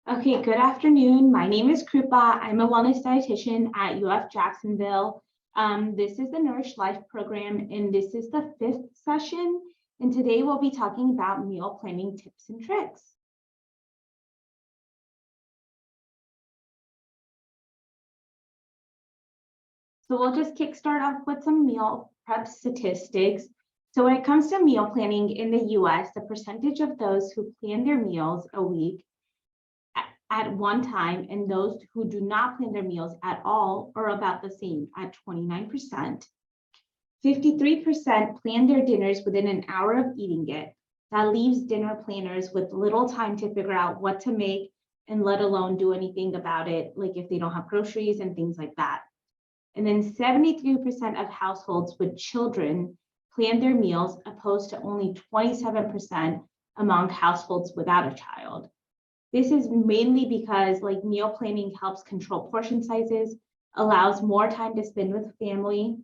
Okay, good afternoon. My name is Krupa. I'm a wellness dietitian at UF Jacksonville. This is the Nourish Life program, and this is the 5th session. And today we'll be talking about meal planning tips and tricks. So we'll just kickstart off with some meal prep statistics. So when it comes to meal planning in the US, the percentage of those who plan their meals a week at one time and those who do not plan their meals at all are about the same at 29%. 53% plan their dinners within an hour of eating it. That leaves dinner planners with little time to figure out what to make and let alone do anything about it, like if they don't have groceries and things like that. And then 73% of households with children plan their meals, opposed to only 27% among households without a child. This is mainly because meal planning helps control portion sizes, allows more time to spend with family,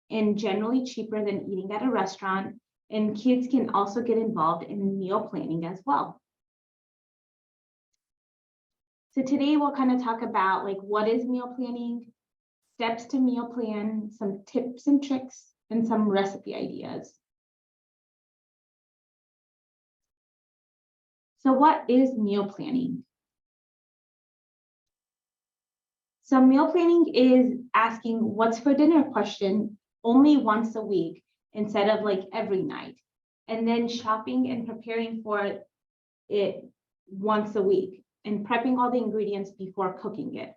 and generally cheaper than eating at a restaurant. And kids can also get involved in meal planning as well. So today we'll kind of talk about what is meal planning, steps to meal plan, some tips and tricks, and some recipe ideas. So what is meal planning? So meal planning is asking what's for dinner question only once a week instead of every night, and then shopping and preparing for it once a week and prepping all the ingredients before cooking it.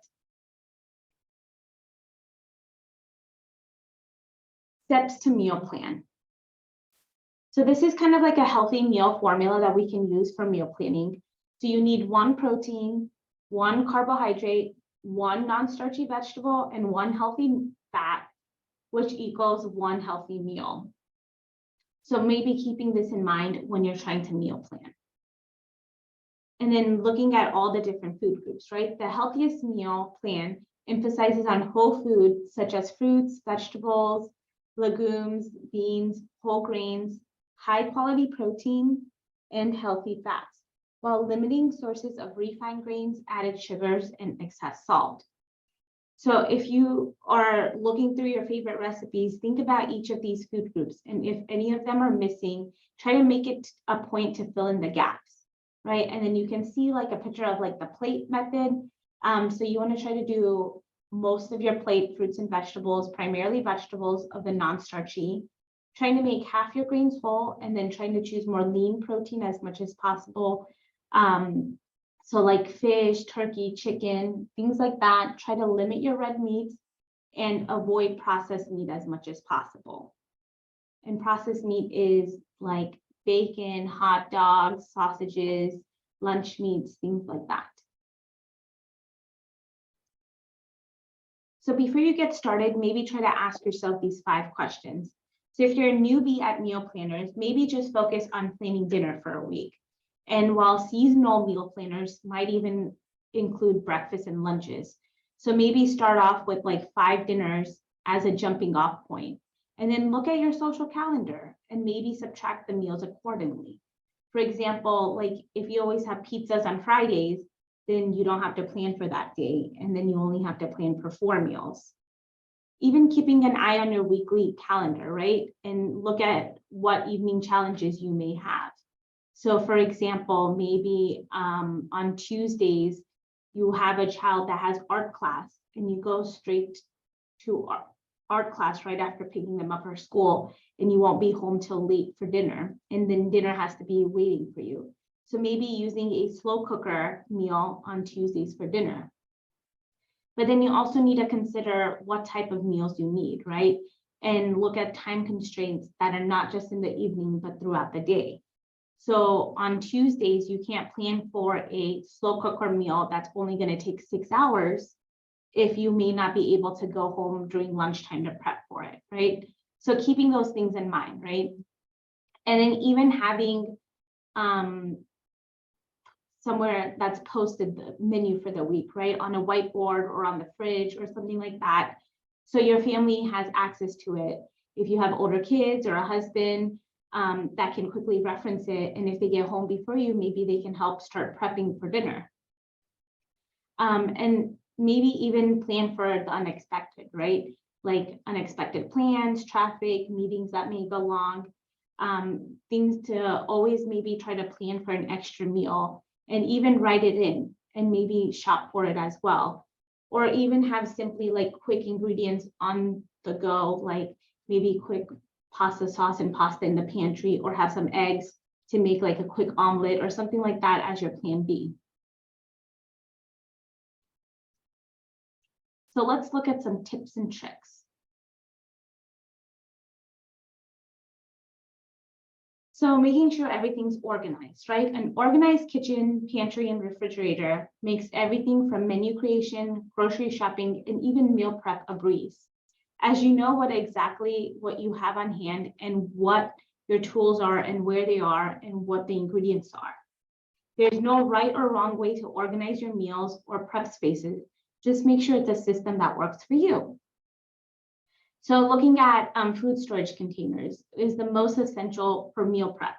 Steps to meal plan. So this is kind of like a healthy meal formula that we can use for meal planning. So you need 1 protein, 1 carbohydrate, 1 non-starchy vegetable, and 1 healthy fat, which equals 1 healthy meal. So maybe keeping this in mind when you're trying to meal plan. And then looking at all the different food groups, right? The healthiest meal plan emphasizes on whole foods such as fruits, vegetables, legumes, beans, whole grains, high quality protein, and healthy fats, while limiting sources of refined grains, added sugars, and excess salt. So if you are looking through your favorite recipes, think about each of these food groups. And if any of them are missing, try to make it a point to fill in the gaps, right? And then you can see a picture of the plate method. So you want to try to do most of your plate fruits and vegetables, primarily vegetables of the non-starchy, trying to make half your grains whole, and then trying to choose more lean protein as much as possible. So like fish, turkey, chicken, things like that. Try to limit your red meats and avoid processed meat as much as possible. And processed meat is like bacon, hot dogs, sausages, lunch meats, things like that. So before you get started, maybe try to ask yourself these 5 questions. So if you're a newbie at meal planners, maybe just focus on planning dinner for a week. And while seasonal meal planners might even include breakfast and lunches. So maybe start off with 5 dinners as a jumping off point. And then look at your social calendar and maybe subtract the meals accordingly. For example, if you always have pizzas on Fridays, then you don't have to plan for that day. And then you only have to plan for 4 meals. Even keeping an eye on your weekly calendar, right? And look at what evening challenges you may have. So for example, maybe on Tuesdays, you have a child that has art class and you go straight to art class right after picking them up for school, and you won't be home till late for dinner. And then dinner has to be waiting for you. So maybe using a slow cooker meal on Tuesdays for dinner. But then you also need to consider what type of meals you need, right? And look at time constraints that are not just in the evening, but throughout the day. So on Tuesdays, you can't plan for a slow cooker meal that's only going to take 6 hours if you may not be able to go home during lunchtime to prep for it, right? So keeping those things in mind, right? And then even having somewhere that's posted the menu for the week, right? On a whiteboard or on the fridge or something like that. So your family has access to it. If you have older kids or a husband, that can quickly reference it. And if they get home before you, maybe they can help start prepping for dinner. And maybe even plan for the unexpected, right? Like unexpected plans, traffic, meetings that may go long, things to always maybe try to plan for an extra meal and even write it in and maybe shop for it as well. Or even have simply like quick ingredients on the go, like maybe quick pasta sauce and pasta in the pantry, or have some eggs to make like a quick omelet or something like that as your plan B. So let's look at some tips and tricks. So making sure everything's organized, right? An organized kitchen, pantry, and refrigerator makes everything from menu creation, grocery shopping, and even meal prep a breeze. As you know what you have on hand and what your tools are and where they are and what the ingredients are. There's no right or wrong way to organize your meals or prep spaces. Just make sure it's a system that works for you. So looking at food storage containers is the most essential for meal prep.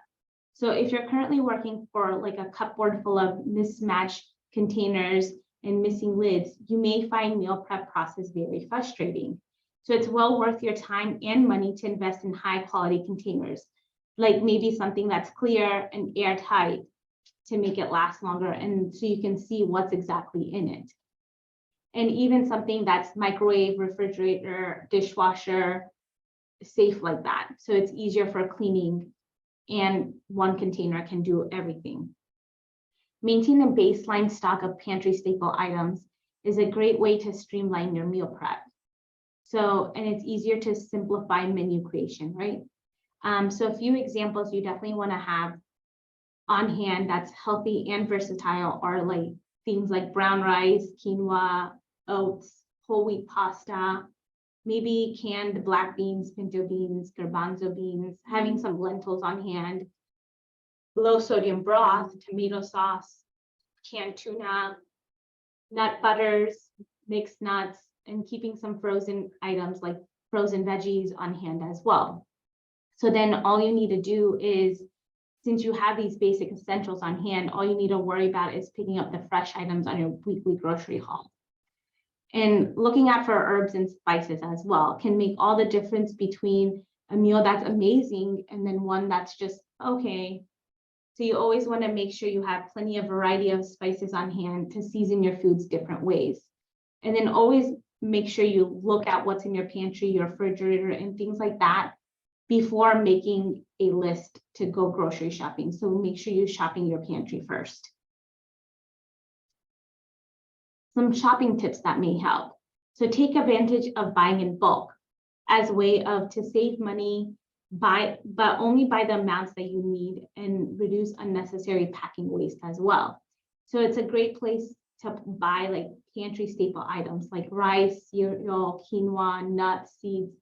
So if you're currently working for like a cupboard full of mismatched containers and missing lids, you may find meal prep process very frustrating. So it's well worth your time and money to invest in high quality containers, like maybe something that's clear and airtight to make it last longer and so you can see what's exactly in it. And even something that's microwave, refrigerator, dishwasher, safe like that. So it's easier for cleaning and one container can do everything. Maintain a baseline stock of pantry staple items is a great way to streamline your meal prep. So, and it's easier to simplify menu creation, right? So a few examples you definitely want to have on hand that's healthy and versatile are like things like brown rice, quinoa, oats, whole wheat pasta, maybe canned black beans, pinto beans, garbanzo beans, having some lentils on hand, low sodium broth, tomato sauce, canned tuna, nut butters, mixed nuts, and keeping some frozen items like frozen veggies on hand as well. So then all you need to do is, since you have these basic essentials on hand, all you need to worry about is picking up the fresh items on your weekly grocery haul. And looking out for herbs and spices as well can make all the difference between a meal that's amazing and then one that's just okay. So you always want to make sure you have plenty of variety of spices on hand to season your foods different ways. And then always make sure you look at what's in your pantry, your refrigerator, and things like that before making a list to go grocery shopping. So make sure you're shopping your pantry first. Some shopping tips that may help. So take advantage of buying in bulk as a way to save money, but only buy the amounts that you need and reduce unnecessary packing waste as well. So it's a great place to buy like pantry staple items like rice, cereal, quinoa, nuts, seeds,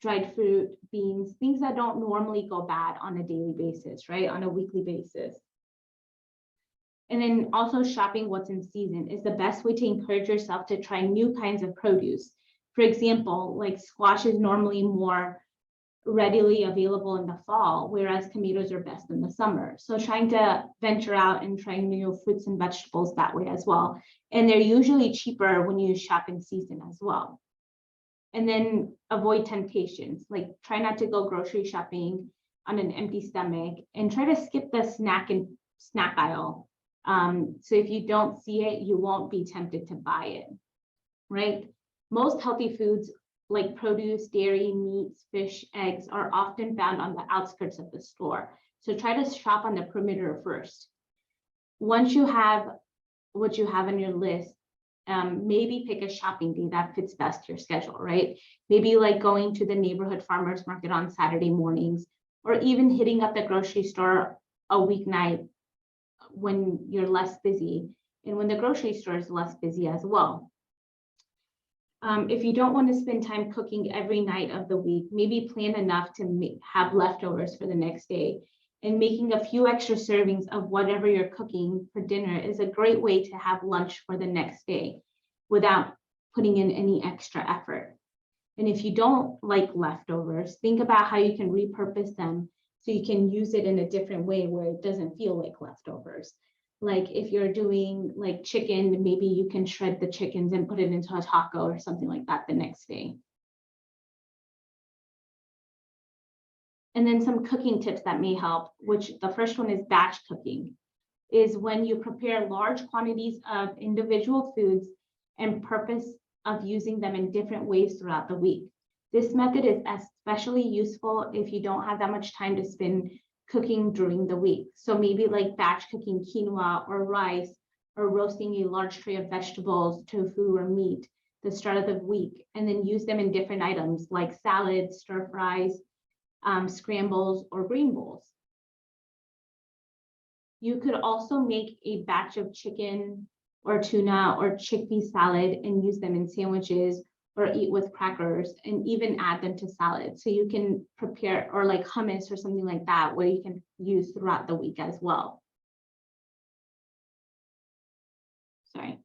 dried fruit, beans, things that don't normally go bad on a daily basis, right? On a weekly basis. And then also shopping what's in season is the best way to encourage yourself to try new kinds of produce. For example, like squash is normally more readily available in the fall, whereas tomatoes are best in the summer. So trying to venture out and try new fruits and vegetables that way as well. And they're usually cheaper when you shop in season as well. And then avoid temptations, like try not to go grocery shopping on an empty stomach and try to skip the snack aisle. So if you don't see it, you won't be tempted to buy it, right? Most healthy foods like produce, dairy, meats, fish, eggs are often found on the outskirts of the store. So try to shop on the perimeter first. Once you have what you have on your list, maybe pick a shopping day that fits best your schedule, right? Maybe like going to the neighborhood farmers market on Saturday mornings, or even hitting up the grocery store a weeknight when you're less busy and when the grocery store is less busy as well. If you don't want to spend time cooking every night of the week, maybe plan enough to have leftovers for the next day. And making a few extra servings of whatever you're cooking for dinner is a great way to have lunch for the next day without putting in any extra effort. And if you don't like leftovers, think about how you can repurpose them so you can use it in a different way where it doesn't feel like leftovers. Like if you're doing like chicken, maybe you can shred the chickens and put it into a taco or something like that the next day. And then some cooking tips that may help, which the first one is batch cooking, is when you prepare large quantities of individual foods and purpose of using them in different ways throughout the week. This method is especially useful if you don't have that much time to spend cooking during the week. So maybe like batch cooking quinoa or rice, or roasting a large tray of vegetables, tofu, or meat the start of the week, and then use them in different items like salads, stir fries, scrambles, or green bowls. You could also make a batch of chicken or tuna or chickpea salad and use them in sandwiches or eat with crackers, and even add them to salad. So you can prepare, or like hummus or something like that, where you can use throughout the week as well. Sorry.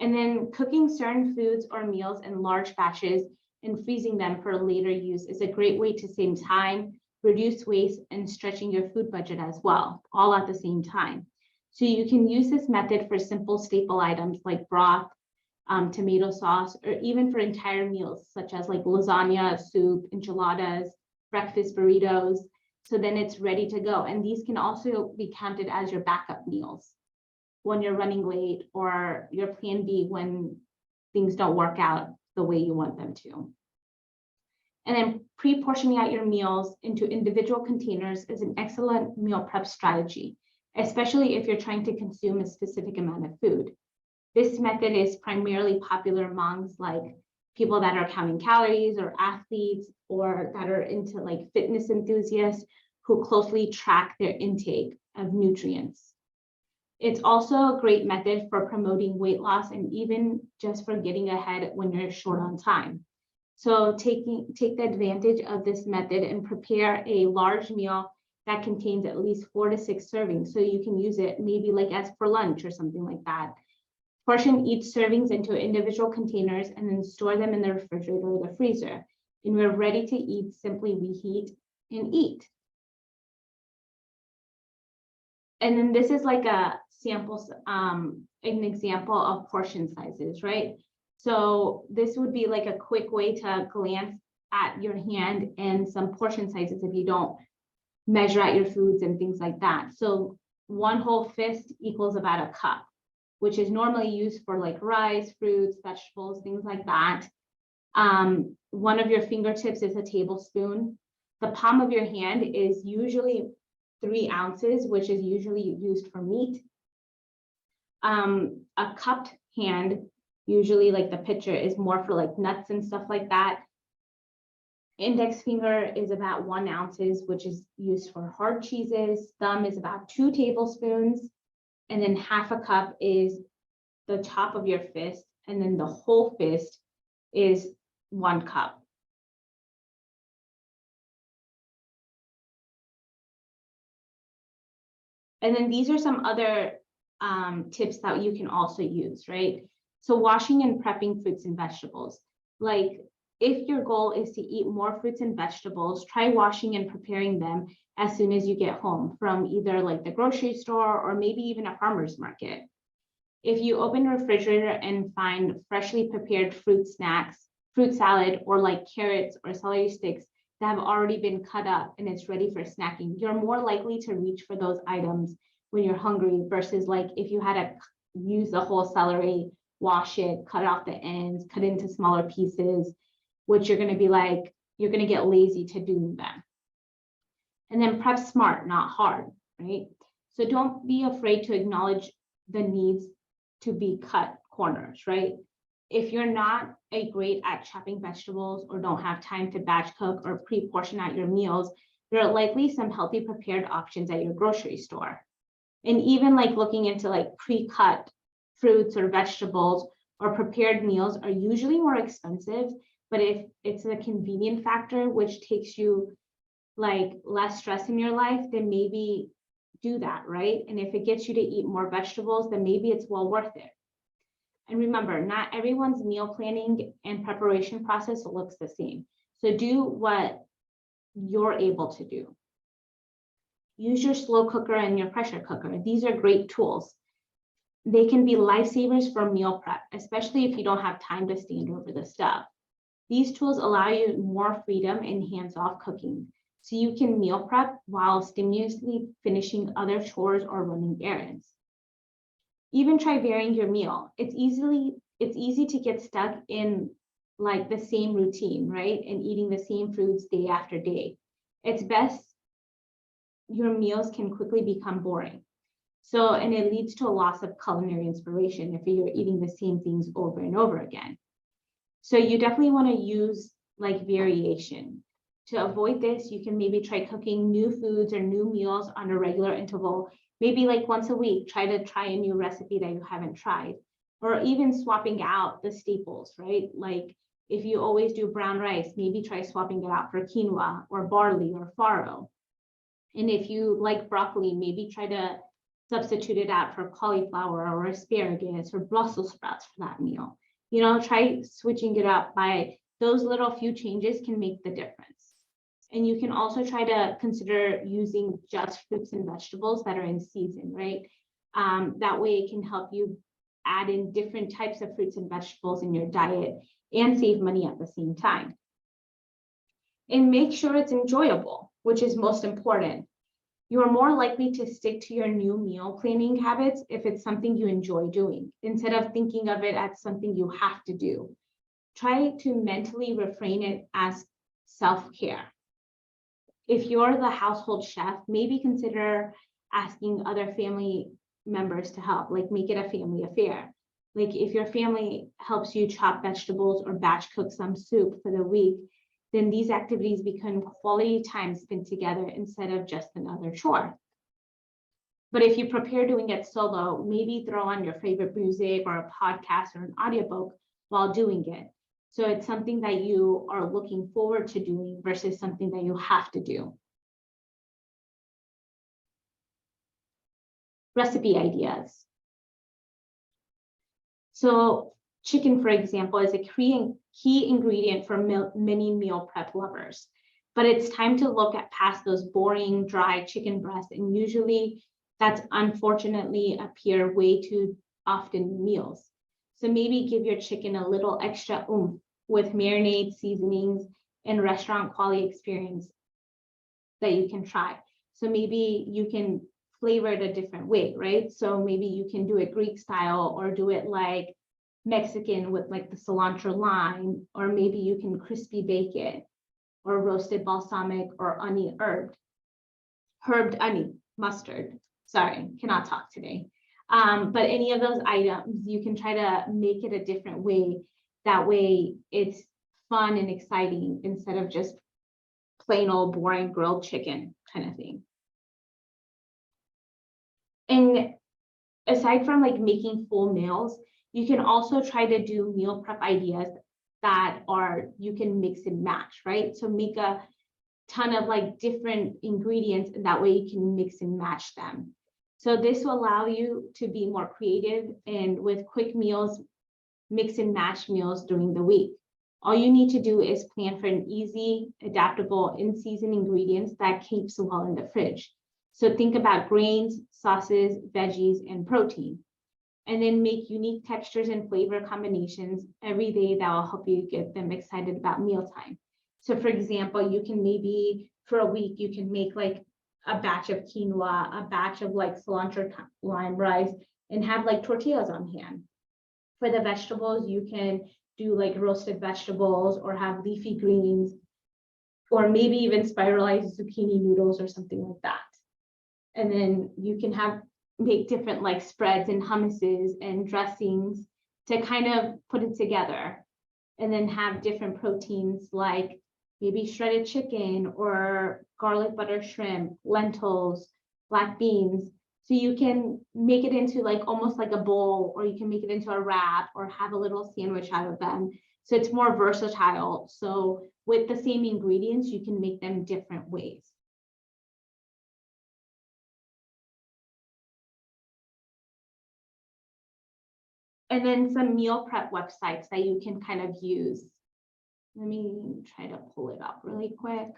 And then cooking certain foods or meals in large batches and freezing them for later use is a great way to save time, reduce waste, and stretching your food budget as well, all at the same time. So you can use this method for simple staple items like broth, tomato sauce, or even for entire meals, such as like lasagna, soup, enchiladas, breakfast burritos. So then it's ready to go. And these can also be counted as your backup meals when you're running late, or your plan B when things don't work out the way you want them to. And then pre-portioning out your meals into individual containers is an excellent meal prep strategy, especially if you're trying to consume a specific amount of food. This method is primarily popular amongst like people that are counting calories, or athletes, or that are into like fitness enthusiasts who closely track their intake of nutrients. It's also a great method for promoting weight loss, and even just for getting ahead when you're short on time. So take the advantage of this method and prepare a large meal that contains at least 4 to 6 servings. So you can use it maybe like as for lunch or something like that. Portion each servings into individual containers and then store them in the refrigerator or the freezer. And we're ready to eat, simply reheat and eat. And then this is like a sample, an example of portion sizes, right? So this would be like a quick way to glance at your hand and some portion sizes if you don't measure out your foods and things like that. So 1 whole fist equals about a cup, which is normally used for like rice, fruits, vegetables, things like that. 1 of your fingertips is a tablespoon. The palm of your hand is usually 3 ounces, which is usually used for meat. A cupped hand, usually like the picture, is more for like nuts and stuff like that. Index finger is about 1 ounce, which is used for hard cheeses. Thumb is about 2 tablespoons. And then half a cup is the top of your fist. And then the whole fist is 1 cup. And then these are some other tips that you can also use, right? So washing and prepping fruits and vegetables. Like if your goal is to eat more fruits and vegetables, try washing and preparing them as soon as you get home from either like the grocery store or maybe even a farmer's market. If you open a refrigerator and find freshly prepared fruit snacks, fruit salad, or like carrots or celery sticks that have already been cut up and it's ready for snacking, you're more likely to reach for those items when you're hungry versus like if you had to use the whole celery, wash it, cut off the ends, cut into smaller pieces, which you're going to be like, you're going to get lazy to do them. And then prep smart, not hard, right? So don't be afraid to acknowledge the needs to be cut corners, right? If you're not great at chopping vegetables or don't have time to batch cook or pre-portion out your meals, there are likely some healthy prepared options at your grocery store. And even like looking into like pre-cut fruits or vegetables or prepared meals are usually more expensive, but if it's a convenient factor, which takes you like less stress in your life, then maybe do that, right? And if it gets you to eat more vegetables, then maybe it's well worth it. And remember, not everyone's meal planning and preparation process looks the same. So do what you're able to do. Use your slow cooker and your pressure cooker. These are great tools. They can be lifesavers for meal prep, especially if you don't have time to stand over the stove. These tools allow you more freedom and hands-off cooking, so you can meal prep while stimulously finishing other chores or running errands. Even try varying your meal. It's easy to get stuck in like the same routine, right? And eating the same foods day after day. It's best your meals can quickly become boring. So, and it leads to a loss of culinary inspiration if you're eating the same things over and over again. So you definitely want to use like variation. To avoid this, you can maybe try cooking new foods or new meals on a regular interval, maybe like once a week, try a new recipe that you haven't tried, or even swapping out the staples, right? Like if you always do brown rice, maybe try swapping it out for quinoa or barley or farro. And if you like broccoli, maybe try to substitute it out for cauliflower or asparagus or Brussels sprouts for that meal. You know, try switching it up. By those little few changes can make the difference. And you can also try to consider using just fruits and vegetables that are in season, right? That way it can help you add in different types of fruits and vegetables in your diet and save money at the same time. And make sure it's enjoyable, which is most important. You are more likely to stick to your new meal planning habits if it's something you enjoy doing, instead of thinking of it as something you have to do. Try to mentally reframe it as self-care. If you're the household chef, maybe consider asking other family members to help, like make it a family affair. Like if your family helps you chop vegetables or batch cook some soup for the week, then these activities become quality time spent together instead of just another chore. But if you prepare doing it solo, maybe throw on your favorite music or a podcast or an audiobook while doing it. So it's something that you are looking forward to doing versus something that you have to do. Recipe ideas. So chicken, for example, is a key ingredient for many meal prep lovers. But it's time to look at past those boring, dry chicken breasts, and usually that's unfortunately appear way too often in meals. So maybe give your chicken a little extra oomph with marinade, seasonings, and restaurant quality experience that you can try. So maybe you can flavor it a different way, right? So maybe you can do it Greek style or do it like Mexican with like the cilantro lime, or maybe you can crispy bake it or roasted balsamic or onion herbed onion mustard. Sorry, cannot talk today. But any of those items, you can try to make it a different way. That way it's fun and exciting instead of just plain old boring grilled chicken kind of thing. And aside from like making full meals, you can also try to do meal prep ideas that are, you can mix and match, right? So make a ton of like different ingredients, and that way you can mix and match them. So this will allow you to be more creative and with quick meals, mix and match meals during the week. All you need to do is plan for an easy, adaptable, in-season ingredients that keeps well in the fridge. So think about grains, sauces, veggies, and protein. And then make unique textures and flavor combinations every day that will help you get them excited about mealtime. So for example, you can maybe for a week, you can make like a batch of quinoa, a batch of like cilantro lime rice, and have like tortillas on hand. For the vegetables, you can do like roasted vegetables or have leafy greens, or maybe even spiralized zucchini noodles or something like that. And then you can make different like spreads and hummuses and dressings to kind of put it together. And then have different proteins like maybe shredded chicken or garlic butter shrimp, lentils, black beans. So you can make it into like almost like a bowl, or you can make it into a wrap or have a little sandwich out of them. So it's more versatile. So with the same ingredients, you can make them different ways. And then some meal prep websites that you can kind of use. Let me try to pull it up really quick.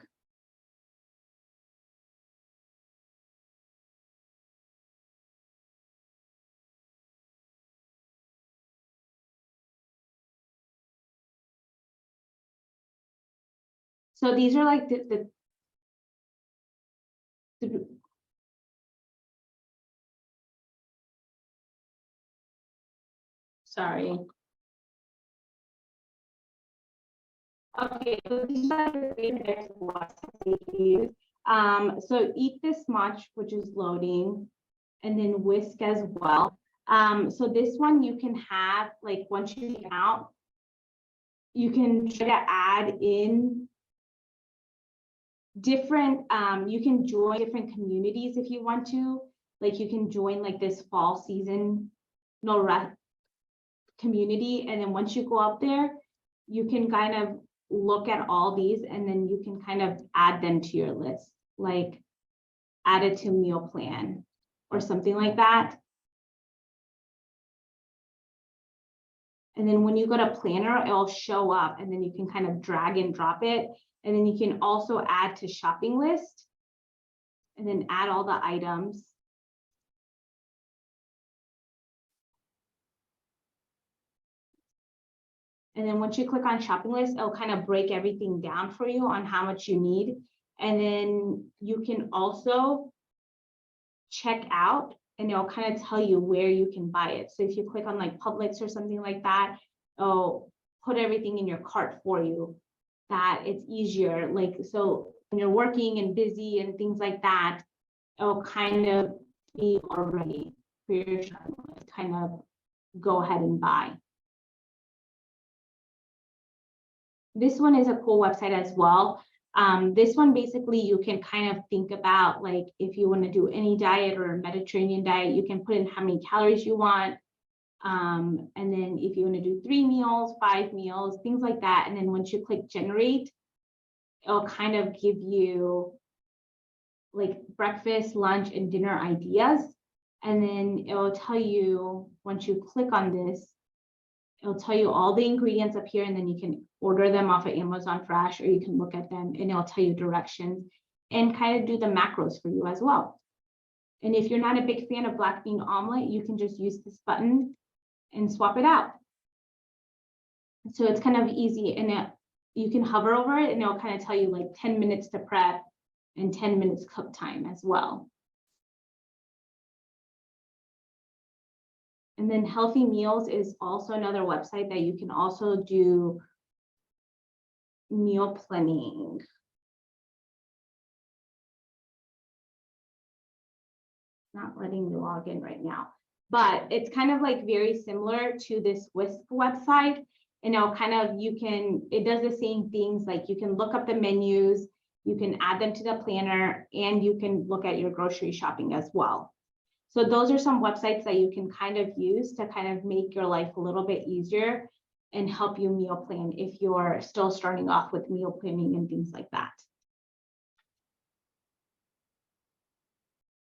So these are like sorry. Okay, so these are the there's lots to use. So Eat This Much, which is loading, and then Whisk as well. So this one you can have, like, once you get out, you can try to add in different, you can join different communities if you want to. Like, you can join like this fall season community, and then once you go up there, you can kind of look at all these, and then you can kind of add them to your list, like add it to meal plan or something like that. And then when you go to planner, it'll show up, and then you can kind of drag and drop it. And then you can also add to shopping list and then add all the items. And then once you click on shopping list, it'll kind of break everything down for you on how much you need. And then you can also check out, and it'll kind of tell you where you can buy it. So if you click on like Publix or something like that, it'll put everything in your cart for you, that it's easier. Like, so when you're working and busy and things like that, it'll kind of be already for your shopping list, kind of go ahead and buy. This one is a cool website as well. This one, basically, you can kind of think about, like, if you want to do any diet or a Mediterranean diet, you can put in how many calories you want. And then if you want to do 3 meals, 5 meals, things like that. And then once you click generate, it'll kind of give you like breakfast, lunch, and dinner ideas. And then it will tell you, once you click on this, it'll tell you all the ingredients up here, and then you can order them off of Amazon Fresh, or you can look at them and it'll tell you directions and kind of do the macros for you as well. And if you're not a big fan of black bean omelet, you can just use this button and swap it out. So it's kind of easy, and you can hover over it and it'll kind of tell you like 10 minutes to prep and 10 minutes cook time as well. And then Healthy Meals is also another website that you can also do meal planning. Not letting me log in right now, but it's kind of like very similar to this Whisk website. And it'll kind of, it does the same things, like you can look up the menus, you can add them to the planner, and you can look at your grocery shopping as well. So those are some websites that you can kind of use to kind of make your life a little bit easier and help you meal plan if you're still starting off with meal planning and things like that.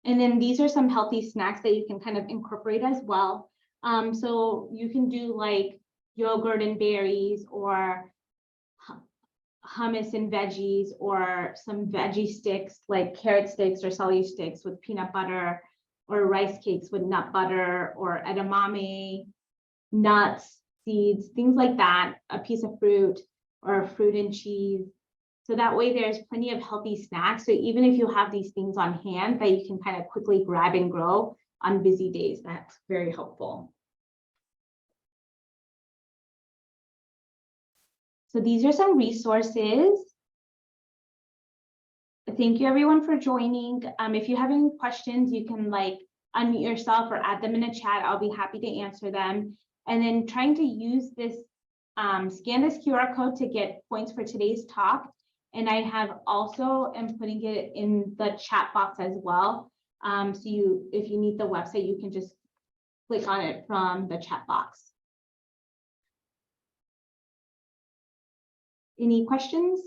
And then these are some healthy snacks that you can kind of incorporate as well. So you can do like yogurt and berries, or hummus and veggies, or some veggie sticks like carrot sticks or celery sticks with peanut butter, or rice cakes with nut butter, or edamame, nuts, seeds, things like that, a piece of fruit, or fruit and cheese. So that way there's plenty of healthy snacks. So even if you have these things on hand that you can kind of quickly grab and grow on busy days, that's very helpful. So these are some resources. Thank you everyone for joining. If you have any questions, you can like unmute yourself or add them in a chat. I'll be happy to answer them. And then trying to use this, scan this QR code to get points for today's talk. And I have also am putting it in the chat box as well. So if you need the website, you can just click on it from the chat box. Any questions?